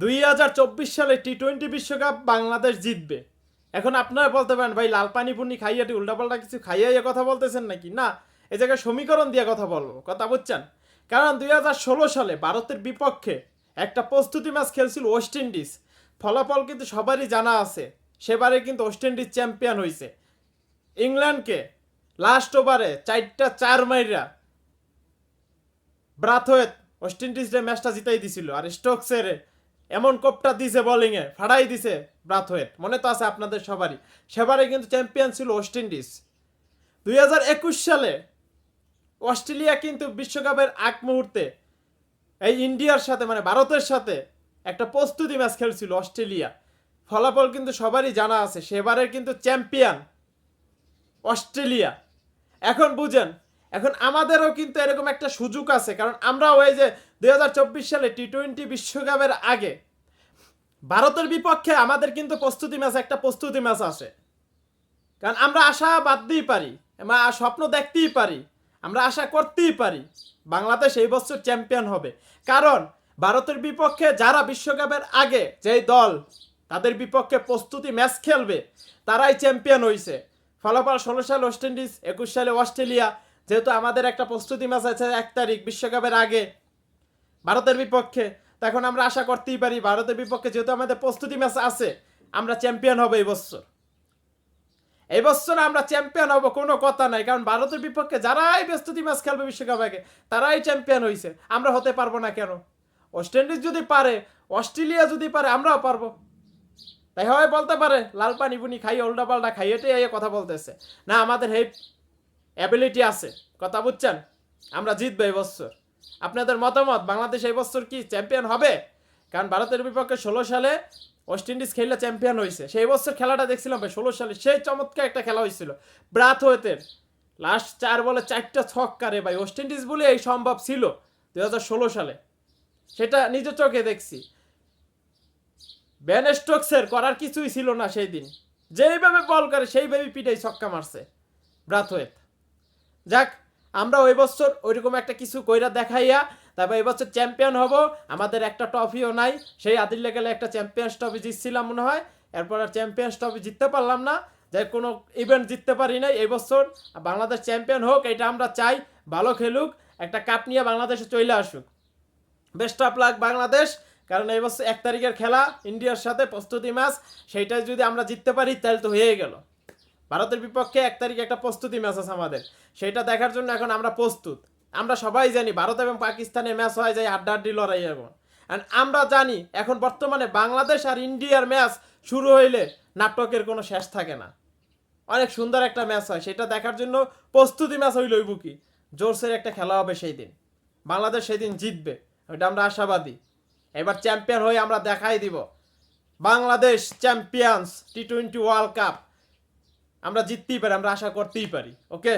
2024 সালে টি-20 বিশ্বকাপ বাংলাদেশ জিতবে। এখন আপনারা বলতে পারেন ভাই লাল পানি পুনি খাইয়াটি উল্টাপাল্টা কিছু খাইয়া এ কথা বলতেছেন নাকি? না, এই জায়গায় সমীকরণ দিয়ে কথা বলবো, কথা বুঝছেন? কারণ 2016 সালে ভারতের বিপক্ষে একটা প্রস্তুতি ম্যাচ খেলছিল ওয়েস্ট ইন্ডিজ। ফলাফল কিন্তু সবারই জানা আছে, সেবারে কিন্তু ওয়েস্ট ইন্ডিজ চ্যাম্পিয়ন হয়েছে। ইংল্যান্ডকে লাস্ট ওভারে 4টা 4 মাইরা ব্রাথওয়েট ওয়েস্ট ইন্ডিজের ম্যাচটা জিতাই দিছিল। আর স্টোকসের এমন কোপটা দিছে বোলিংয়ে, ফাড়াই দিছে ব্রাথওয়েট, মনে তো আছে আপনাদের সবারই। সেবারে কিন্তু চ্যাম্পিয়ন ছিল ওয়েস্ট ইন্ডিজ। 2021 সালে অস্ট্রেলিয়া কিন্তু বিশ্বকাপের আগ মুহূর্তে এই ইন্ডিয়ার সাথে মানে ভারতের সাথে একটা প্রস্তুতি ম্যাচ খেলছিল অস্ট্রেলিয়া। ফলাফল কিন্তু সবারই জানা আছে, সেবারের কিন্তু চ্যাম্পিয়ন অস্ট্রেলিয়া। এখন বুঝেন, এখন আমাদেরও কিন্তু এরকম একটা সুযোগ আছে, কারণ আমরা ওই যে 2024 সালে টি-20 বিশ্বকাপের আগে ভারতের বিপক্ষে আমাদের কিন্তু একটা প্রস্তুতি ম্যাচ আসে। কারণ আমরা আশা বাঁধতেই পারি, আমরা স্বপ্ন দেখতেই পারি, আমরা আশা করতেই পারি বাংলাদেশ এই বছর চ্যাম্পিয়ন হবে। কারণ ভারতের বিপক্ষে যারা বিশ্বকাপের আগে যেই দল তাদের বিপক্ষে প্রস্তুতি ম্যাচ খেলবে তারাই চ্যাম্পিয়ন হয়েছে। ফলাফল 16 সালে ওয়েস্ট ইন্ডিজ, 21 সালে অস্ট্রেলিয়া। যেহেতু আমাদের একটা প্রস্তুতি ম্যাচ আছে 1 তারিখ বিশ্বকাপের আগে ভারতের বিপক্ষে, তখন আমরা আশা করতেই পারি ভারতের বিপক্ষে যেহেতু আমাদের প্রস্তুতি ম্যাচ আছে, আমরা চ্যাম্পিয়ন হব এই বছর। এই বছর আমরা চ্যাম্পিয়ন হব, কোনো কথা নাই। কারণ ভারতের বিপক্ষে যারাই প্রস্তুতি ম্যাচ খেলবে বিশ্বকাপ আগে তারাই চ্যাম্পিয়ন হয়েছে, আমরা হতে পারবো না কেন? ওয়েস্ট ইন্ডিজ যদি পারে, অস্ট্রেলিয়া যদি পারে, আমরাও পারবো। তাই হয় বলতে পারে লাল পানি পুনি খাইয়ে উল্টা পাল্টা খাইয়ে এটাই কথা বলতেছে না, আমাদের এই অ্যাবিলিটি আছে, কথা বুঝছেন? আমরা জিতবো এই বছর। আপনাদের মতামত, বাংলাদেশ এই বছর কি চ্যাম্পিয়ন হবে? কারণ ভারতের বিপক্ষে 16 সালে ওয়েস্ট ইন্ডিজ খেললে চ্যাম্পিয়ন হয়েছে। সেই বছর খেলাটা দেখছিলাম ভাই, 16 সালে সেই চমৎকার একটা খেলা হয়েছিল ব্রাথওয়েটের। লাস্ট 4 বলে 4টা ছক্কারে ভাই, ওয়েস্ট ইন্ডিজ বলে এই সম্ভব ছিল 2016 সালে, সেটা নিজ চোখে দেখছি। বেন স্টোকসের করার কিছুই ছিল না সেই দিন, যেইভাবে বল করে সেইভাবে পিটাই ছক্কা মারছে ব্রাথওয়েট। যাক, আমরা ওই বছর ওইরকম একটা কিছু কইরা দেখাইয়া তারপর এই বছর চ্যাম্পিয়ন হব। আমাদের একটা ট্রফিও নাই, সেই আদিল লেগেলে একটা চ্যাম্পিয়ন্স ট্রফি জিতছিলাম মনে হয়, এরপর আর চ্যাম্পিয়ন্স ট্রফি জিততে পারলাম না, যে কোনো ইভেন্ট জিততে পারি নাই। এই বছর বাংলাদেশ চ্যাম্পিয়ন হোক, এটা আমরা চাই। ভালো খেলুক, একটা কাপ নিয়ে বাংলাদেশে চলে আসুক। Best of luck Bangladesh. কারণ এই বছর 1 তারিখের খেলা ইন্ডিয়ার সাথে প্রস্তুতি ম্যাচ, সেইটাই যদি আমরা জিততে পারি তাহলে তো হয়ে গেল। ভারতের বিপক্ষে 1 তারিখে একটা প্রস্তুতি ম্যাচ আছে আমাদের, সেটা দেখার জন্য এখন আমরা প্রস্তুত। আমরা সবাই জানি ভারত এবং পাকিস্তানের ম্যাচ হয় যায় হাড্ডাহাড্ডি লড়াই এখন। আর আমরা জানি এখন বর্তমানে বাংলাদেশ আর ইন্ডিয়ার ম্যাচ শুরু হইলে নাটকের কোনো শেষ থাকে না। অনেক সুন্দর একটা ম্যাচ হয়, সেটা দেখার জন্য প্রস্তুতি ম্যাচ হইলই বুকি। জোরসের একটা খেলা হবে সেই দিন, বাংলাদেশ সেই দিন জিতবে, ওইটা আমরা আশাবাদী। এবার চ্যাম্পিয়ন হয়ে আমরা দেখাই দিব বাংলাদেশ চ্যাম্পিয়ন্স টি-20 ওয়ার্ল্ড কাপ। আমরা জিততেই পারি, আমরা আশা করতেই পারি। ওকে।